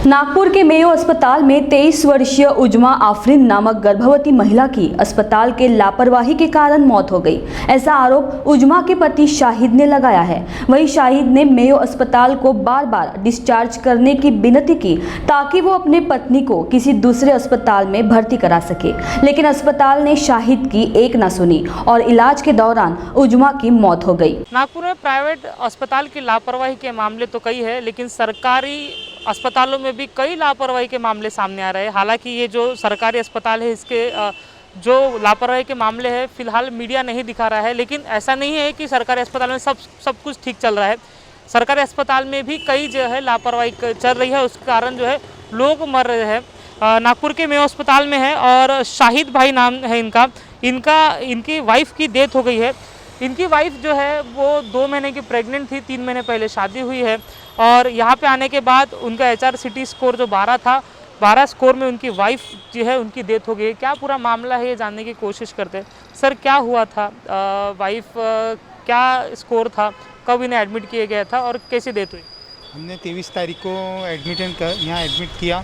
नागपुर के मेयो अस्पताल में 23 वर्षीय उजमा आफरीन नामक गर्भवती महिला की अस्पताल के लापरवाही के कारण मौत हो गई। ऐसा आरोप उजमा के पति शाहिद ने लगाया है। वहीं शाहिद ने मेयो अस्पताल को बार बार डिस्चार्ज करने की विनती की ताकि वो अपने पत्नी को किसी दूसरे अस्पताल में भर्ती करा सके, लेकिन अस्पताल ने शाहिद की एक न सुनी और इलाज के दौरान उजमा की मौत हो गई। नागपुर में प्राइवेट अस्पताल की लापरवाही के मामले तो कई है, लेकिन सरकारी अस्पतालों में भी कई लापरवाही के मामले सामने आ रहे हैं। हालांकि ये जो सरकारी अस्पताल है, इसके जो लापरवाही के मामले हैं फिलहाल मीडिया नहीं दिखा रहा है, लेकिन ऐसा नहीं है कि सरकारी अस्पताल में सब कुछ ठीक चल रहा है। सरकारी अस्पताल में भी कई जो है लापरवाही चल रही है, उसके कारण जो है लोग मर रहे हैं। नागपुर के मेयो अस्पताल में है और शाहिद भाई नाम है इनकी वाइफ की डेथ हो गई है। इनकी वाइफ जो है वो 2 महीने की प्रेग्नेंट थी, 3 महीने पहले शादी हुई है और यहाँ पे आने के बाद उनका HRCT स्कोर जो 12 था, 12 स्कोर में उनकी वाइफ जो है उनकी डेथ हो गई है। क्या पूरा मामला है ये जानने की कोशिश करते हैं। सर, क्या हुआ था? वाइफ क्या स्कोर था, कब इन्हें एडमिट किया गया था और कैसे डेथ हुई? हमने 23 तारीख को यहाँ एडमिट किया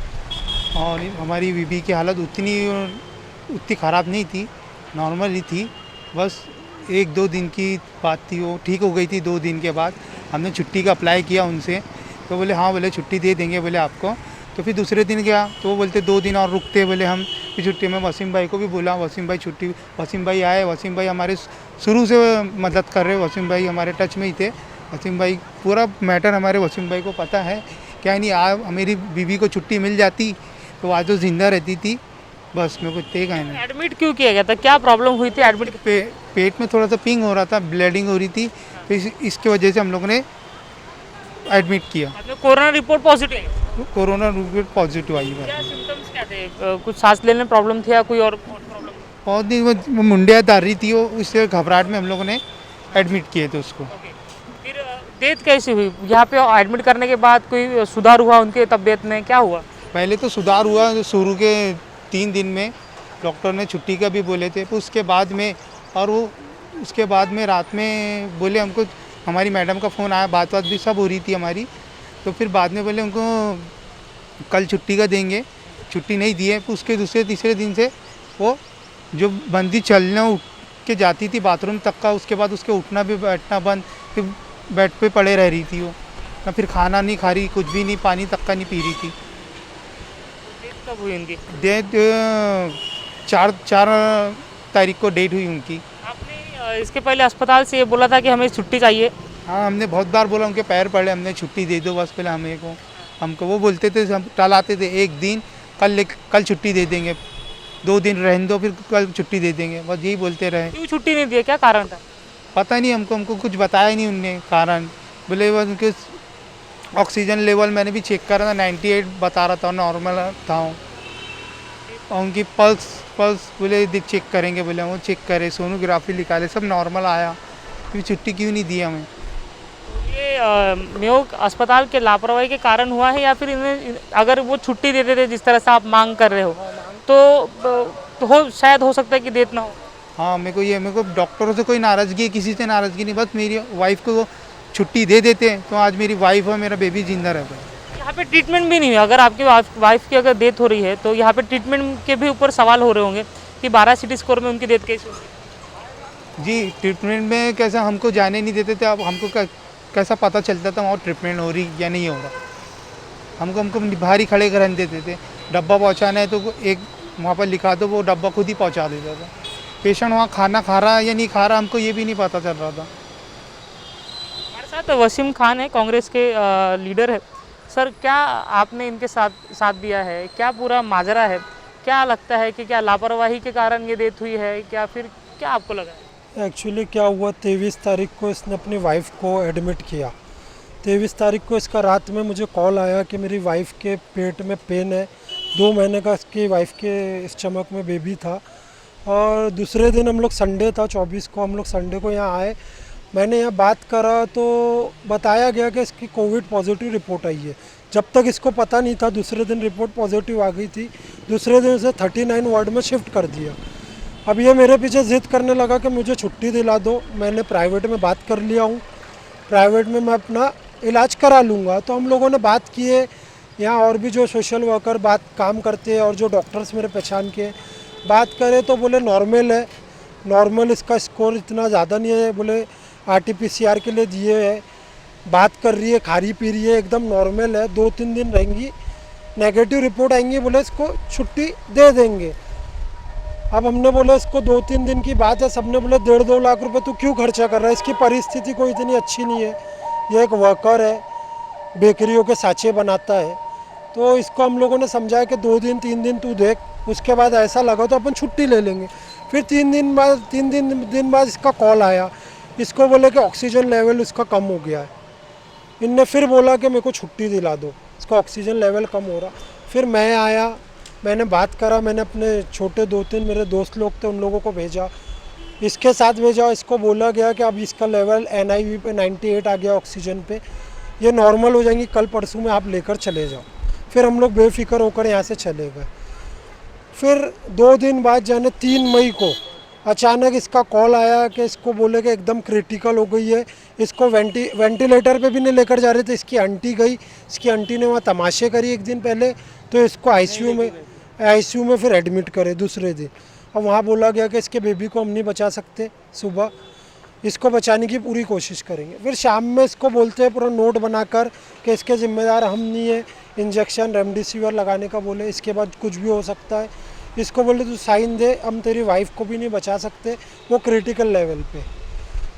और हमारी बीबी की हालत उतनी ख़राब नहीं थी, नॉर्मल ही थी। बस 1-2 दिन की बात थी, वो ठीक हो गई थी। 2 दिन के बाद हमने छुट्टी का अप्लाई किया उनसे, तो बोले हाँ, बोले छुट्टी दे देंगे बोले आपको। तो फिर दूसरे दिन गया तो वो बोलते 2 दिन और रुकते बोले हम। फिर छुट्टी में वसीम भाई को भी बोला, वसीम भाई आए। वसीम भाई हमारे शुरू से मदद कर रहे, वसीम भाई हमारे टच में ही थे। वसीम भाई पूरा मैटर हमारे वसीम भाई को पता है। क्या नहीं, आज मेरी बीवी को छुट्टी मिल जाती तो आज वो जिंदा रहती थी। बस मेरे को इतने कहना है। एडमिट क्यों किया गया था, क्या प्रॉब्लम हुई थी? एडमिट पेट में थोड़ा सा पिंग हो रहा था, ब्लीडिंग हो रही थी, तो इसकी वजह से हम लोगों ने एडमिट किया। Corona report positive? Corona report positive आई है। क्या सिम्टम्स क्या थे? कुछ सांस लेने में प्रॉब्लम थी या कोई और प्रॉब्लम? बहुत दिन वो मुंडिया दार रही थी, वो उससे घबराहट में हम लोगों ने एडमिट किए थे उसको। फिर डेथ कैसी हुई? यहाँ पे एडमिट करने के बाद कोई सुधार हुआ उनके तबीयत में, क्या हुआ? पहले तो सुधार हुआ, शुरू के 3 दिन में डॉक्टर ने छुट्टी का भी बोले थे। फिर उसके बाद में रात में बोले हमको, हमारी मैडम का फ़ोन आया, बात भी सब हो रही थी हमारी। तो फिर बाद में बोले उनको कल छुट्टी का देंगे, छुट्टी नहीं दी है। फिर उसके दूसरे तीसरे दिन से वो जो बंदी चलना उठ के जाती थी बाथरूम तक का, उसके बाद उसके उठना भी बैठना बंद, फिर बेड पे पड़े रह रही थी वो, ना फिर खाना नहीं खा रही, कुछ भी नहीं, पानी तक का नहीं पी रही थी। कब हुई उनकी डेट? 4 तारीख को डेट हुई उनकी। आपने इसके पहले अस्पताल से ये बोला था कि हमें छुट्टी चाहिए? हाँ, हमने बहुत बार बोला, उनके पैर पड़े, हमने छुट्टी दे दो बस पहले हमको वो बोलते थे, हम टालाते थे। 1 दिन कल छुट्टी दे देंगे, 2 दिन रहने दो, फिर कल छुट्टी दे देंगे, बस यही बोलते रहे। क्यों छुट्टी नहीं दी? क्या कारण था? पता नहीं, हमको कुछ बताया नहीं उनने कारण। बोले बस उनके ऑक्सीजन लेवल मैंने भी चेक करा था, 98 बता रहा था, नॉर्मल था। और उनकी पल्स बोले चेक करेंगे, बोले वो चेक करे, सोनोग्राफी निकाले, सब नॉर्मल आया। फिर छुट्टी क्यों नहीं दी हमें? ये मेयो अस्पताल के लापरवाही के कारण हुआ है या फिर इन्हें अगर वो छुट्टी देते थे जिस तरह से आप मांग कर रहे हो तो शायद हो सकता है कि डेथ ना हो? हाँ, मेरे को डॉक्टरों से कोई नाराज़गी, किसी से नाराज़गी नहीं, बस मेरी वाइफ को वो छुट्टी दे देते तो आज मेरी वाइफ और मेरा बेबी जिंदा रहता है। यहाँ पे ट्रीटमेंट भी नहीं हुआ? अगर आपकी वाइफ की अगर डेथ हो रही है तो यहाँ पे ट्रीटमेंट के भी ऊपर सवाल हो रहे होंगे कि 12 CT स्कोर में उनकी डेथ कैसे हुई? जी, ट्रीटमेंट में कैसा हमको जाने नहीं देते थे। अब हमको कैसा पता चलता था वहाँ ट्रीटमेंट हो रही या नहीं हो रहा? हमको बाहर ही खड़े रहने देते थे। डब्बा पहुँचाना है तो एक वहाँ पर लिखा दो, वो डब्बा खुद ही पहुँचा देता था। पेशेंट वहाँ खाना खा रहा है या नहीं खा रहा, हमको ये भी नहीं पता चल रहा था। हमारे साथ वसीम खान है, कांग्रेस के लीडर है। सर, क्या आपने इनके साथ दिया है? क्या पूरा माजरा है? क्या लगता है कि क्या लापरवाही के कारण ये डेथ हुई है, क्या फिर क्या आपको लगा है? एक्चुअली क्या हुआ, 23 तारीख को इसने अपनी वाइफ को एडमिट किया। 23 तारीख को इसका रात में मुझे कॉल आया कि मेरी वाइफ के पेट में पेन है। 2 महीने का इसकी वाइफ के स्टमक में बेबी था। और दूसरे दिन हम लोग संडे था, 24 को हम लोग संडे को यहाँ आए। मैंने यहाँ बात करा तो बताया गया कि इसकी कोविड पॉजिटिव रिपोर्ट आई है। जब तक इसको पता नहीं था, दूसरे दिन रिपोर्ट पॉजिटिव आ गई थी। दूसरे दिन से 39 वार्ड में शिफ्ट कर दिया। अब ये मेरे पीछे ज़िद करने लगा कि मुझे छुट्टी दिला दो। मैंने प्राइवेट में बात कर लिया हूँ, प्राइवेट में मैं अपना इलाज करा लूँगा। तो हम लोगों ने बात किए, यहाँ और भी जो सोशल वर्कर बात काम करते हैं और जो डॉक्टर्स मेरे पहचान के बात करें तो बोले नॉर्मल है, नॉर्मल इसका स्कोर इतना ज़्यादा नहीं है, बोले RT-PCR के लिए दिए है, बात कर रही है, खा रही पी रही है, एकदम नॉर्मल है, 2-3 दिन रहेंगी, नेगेटिव रिपोर्ट आएंगी, बोले इसको छुट्टी दे देंगे। अब हमने बोला इसको 2-3 दिन की बात है, सबने बोले 1.5-2 लाख रुपए तू क्यों खर्चा कर रहा है, इसकी परिस्थिति कोई इतनी अच्छी नहीं है, ये एक वर्कर है, बेकरियों के साँचे बनाता है। तो इसको हम लोगों ने समझाया कि 2 दिन 3 दिन तू देख, उसके बाद ऐसा लगा तो अपन छुट्टी ले लेंगे। फिर 3 दिन बाद इसका कॉल आया, इसको बोले कि ऑक्सीजन लेवल उसका कम हो गया है। इनने फिर बोला कि मेरे को छुट्टी दिला दो, इसका ऑक्सीजन लेवल कम हो रहा। फिर मैं आया, मैंने बात करा, मैंने अपने छोटे 2-3 मेरे दोस्त लोग थे उन लोगों को भेजा, इसके साथ भेजा। इसको बोला गया कि अब इसका लेवल NIV पे 98 आ गया, ऑक्सीजन पे ये नॉर्मल हो जाएंगी, कल परसों में आप लेकर चले जाओ। फिर हम लोग बेफिक्र होकर यहाँ से चले गए। फिर 2 दिन बाद जाने 3 मई को अचानक इसका कॉल आया कि इसको बोले कि एकदम क्रिटिकल हो गई है, इसको वेंटिलेटर पे भी नहीं लेकर जा रहे थे। इसकी आंटी गई, इसकी आंटी ने वहाँ तमाशे करी एक दिन पहले, तो इसको ICU में फिर एडमिट करे दूसरे दिन। और वहाँ बोला गया कि इसके बेबी को हम नहीं बचा सकते, सुबह इसको बचाने की पूरी कोशिश करेंगे। फिर शाम में इसको बोलते हैं पूरा नोट बनाकर कि इसके ज़िम्मेदार हम नहीं है, इंजेक्शन रेमडेसिविर लगाने का बोले, इसके बाद कुछ भी हो सकता है। इसको बोले तू साइन दे, हम तेरी वाइफ को भी नहीं बचा सकते, वो क्रिटिकल लेवल पे।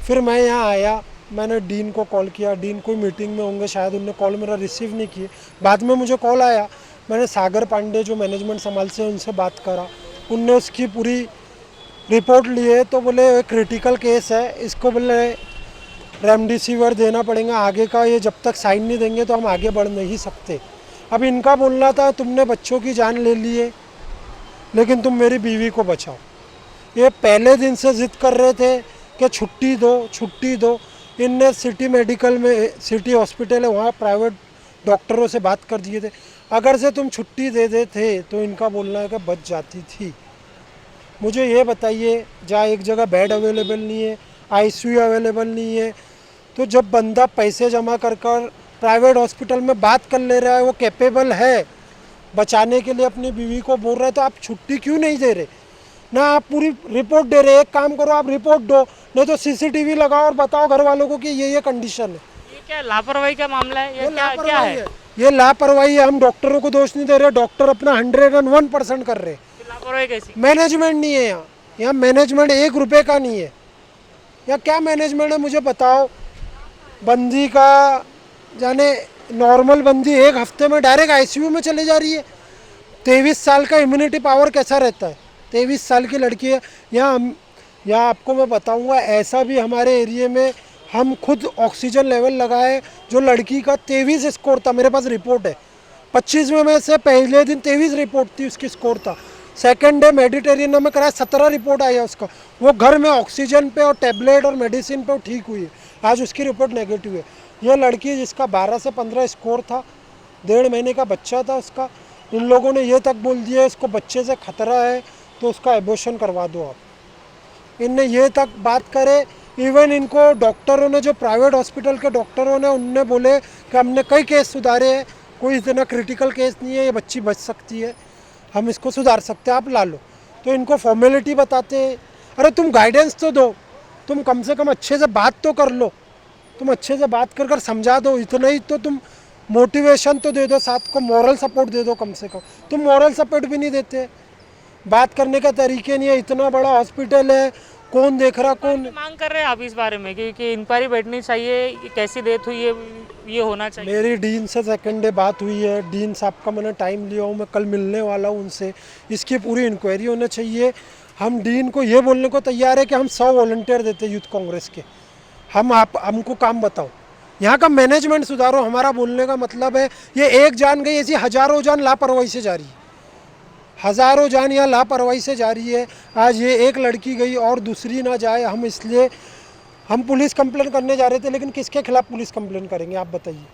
फिर मैं यहाँ आया, मैंने डीन को कॉल किया, डीन कोई मीटिंग में होंगे शायद, उनने कॉल मेरा रिसीव नहीं किए। बाद में मुझे कॉल आया, मैंने सागर पांडे जो मैनेजमेंट संभालते हैं उनसे बात करा, उनने उसकी पूरी रिपोर्ट लिए तो बोले क्रिटिकल केस है, इसको बोले रेमडेसिविर देना पड़ेगा आगे का, ये जब तक साइन नहीं देंगे तो हम आगे बढ़ नहीं सकते। अब इनका बोलना था तुमने बच्चों की जान ले ली है लेकिन तुम मेरी बीवी को बचाओ। ये पहले दिन से ज़िद कर रहे थे कि छुट्टी दो, छुट्टी दो। इनने सिटी मेडिकल में, सिटी हॉस्पिटल है वहाँ प्राइवेट डॉक्टरों से बात कर दिए थे, अगर से तुम छुट्टी दे देते तो इनका बोलना है कि बच जाती थी। मुझे ये बताइए, जहाँ एक जगह बेड अवेलेबल नहीं है, ICU अवेलेबल नहीं है, तो जब बंदा पैसे जमा कर प्राइवेट हॉस्पिटल में बात कर ले रहा है, वो कैपेबल है बचाने के लिए अपनी बीवी को बोल रहा है, तो आप छुट्टी क्यों नहीं दे रहे ना? आप पूरी रिपोर्ट दे रहे। एक काम करो, आप रिपोर्ट दो, नहीं तो CCTV लगाओ और बताओ घर वालों को कि ये कंडीशन है। ये क्या लापरवाही का मामला है? ये क्या है? ये लापरवाही है। हम डॉक्टरों को दोष नहीं दे रहे, डॉक्टर अपना 101% कर रहे। लापरवाही कैसी? मैनेजमेंट नहीं है यहाँ मैनेजमेंट 1 रुपये का नहीं है। या क्या मैनेजमेंट है मुझे बताओ। बंदी का जाने नॉर्मल बंदी 1 हफ्ते में डायरेक्ट ICU में चले जा रही है। 23 साल का इम्यूनिटी पावर कैसा रहता है? 23 साल की लड़की है। यहाँ आपको मैं बताऊंगा, ऐसा भी हमारे एरिया में हम खुद ऑक्सीजन लेवल लगाए, जो लड़की का 23 स्कोर था, मेरे पास रिपोर्ट है। 25 में से पहले दिन 23 रिपोर्ट थी, उसकी स्कोर था। सेकेंड डे मेडिटेरियन में कराया, 17 रिपोर्ट आई है उसका। वो घर में ऑक्सीजन पे और टैबलेट और मेडिसिन पे ठीक हुई है, आज उसकी रिपोर्ट नेगेटिव है। ये लड़की जिसका 12 से 15 स्कोर था, 1.5 महीने का बच्चा था उसका, इन लोगों ने ये तक बोल दिया इसको बच्चे से खतरा है तो उसका एबॉर्शन करवा दो आप। इनने ये तक बात करे। इवन इनको डॉक्टरों ने, जो प्राइवेट हॉस्पिटल के डॉक्टरों ने, उनने बोले कि हमने कई केस सुधारे हैं, कोई इतना क्रिटिकल केस नहीं है, ये बच्ची बच सकती है, हम इसको सुधार सकते हैं, आप ला लो। तो इनको फॉर्मेलिटी बताते हैं। अरे तुम गाइडेंस तो दो, तुम कम से कम अच्छे से बात तो कर लो, तुम अच्छे से बात कर समझा दो। इतना ही तो तुम मोटिवेशन तो दे दो, साथ को मॉरल सपोर्ट दे दो कम से कम। तुम मॉरल सपोर्ट भी नहीं देते, बात करने का तरीके नहीं है। इतना बड़ा हॉस्पिटल है, कौन देख रहा, कौन मांग कर रहे हैं आप इस बारे में कि इंक्वायरी बैठनी चाहिए, कैसी डेथ हुई है, ये होना चाहिए? मेरी डीन से सेकंड डे बात हुई है, डीन साहब का मैंने टाइम लिया हूँ, मैं कल मिलने वाला हूँ उनसे। इसकी पूरी इंक्वायरी होना चाहिए। हम डीन को ये बोलने को तैयार है कि हम 100 वॉलंटियर देते यूथ कांग्रेस के, हमको काम बताओ, यहाँ का मैनेजमेंट सुधारो। हमारा बोलने का मतलब है, ये एक जान गई, ऐसी हज़ारों जान लापरवाही से जा रही है, हज़ारों जान यहाँ लापरवाही से जा रही है। आज ये एक लड़की गई और दूसरी ना जाए, हम इसलिए हम पुलिस कंप्लेन करने जा रहे थे। लेकिन किसके खिलाफ पुलिस कंप्लेन करेंगे आप बताइए?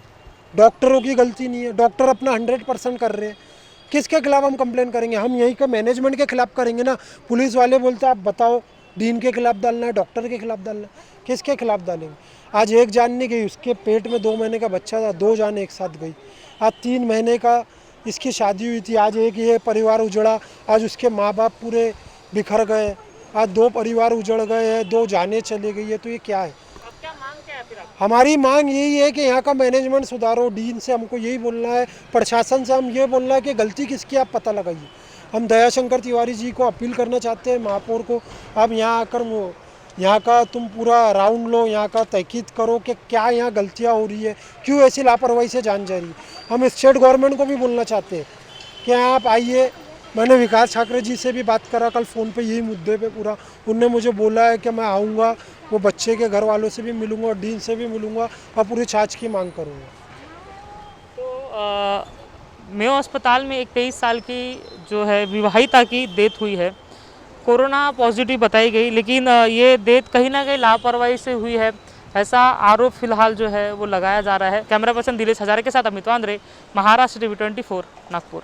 डॉक्टरों की गलती नहीं है, डॉक्टर अपना 100% कर रहे हैं, किसके खिलाफ हम कंप्लेन करेंगे? हम यहीं के मैनेजमेंट के खिलाफ करेंगे ना। पुलिस वाले बोलते आप बताओ, डीन के खिलाफ डालना है, डॉक्टर के खिलाफ डालना है, किसके खिलाफ डालेंगे? आज एक जान नहीं गई, उसके पेट में 2 महीने का बच्चा था, 2 जान एक साथ गई। आज 3 महीने का इसकी शादी हुई थी, आज एक ये परिवार उजड़ा, आज उसके माँ बाप पूरे बिखर गए, आज 2 परिवार उजड़ गए हैं, 2 जाने चले गई है। तो ये क्या है? अब क्या मांग क्या है फिर आप? हमारी मांग यही है कि यहाँ का मैनेजमेंट सुधारो। डीन से हमको यही बोलना है, प्रशासन से हम ये बोलना है कि गलती किसकी आप पता लगाइए। हम दयाशंकर तिवारी जी को अपील करना चाहते हैं, महापौर को, आप यहाँ आकर यहाँ का तुम पूरा राउंड लो, यहाँ का तहकीक करो कि क्या यहाँ गलतियाँ हो रही है, क्यों ऐसी लापरवाही से जान जा रही है। हम स्टेट गवर्नमेंट को भी बोलना चाहते हैं कि आप आइए। मैंने विकास ठाकरे जी से भी बात करा कल फ़ोन पे यही मुद्दे पे पूरा, उनने मुझे बोला है कि मैं आऊँगा, वो बच्चे के घर वालों से भी मिलूँगा और डीन से भी मिलूँगा और पूरी छाछ की मांग करूँगा। तो मेयो अस्पताल में एक 23 साल की जो है विवाहिता की डेथ हुई है, कोरोना पॉजिटिव बताई गई, लेकिन ये डेथ कहीं ना कहीं लापरवाही से हुई है, ऐसा आरोप फिलहाल जो है वो लगाया जा रहा है। कैमरा पर्सन दिलेश हजारे के साथ अमित वांद्रे, महाराष्ट्र टीवी 24, नागपुर।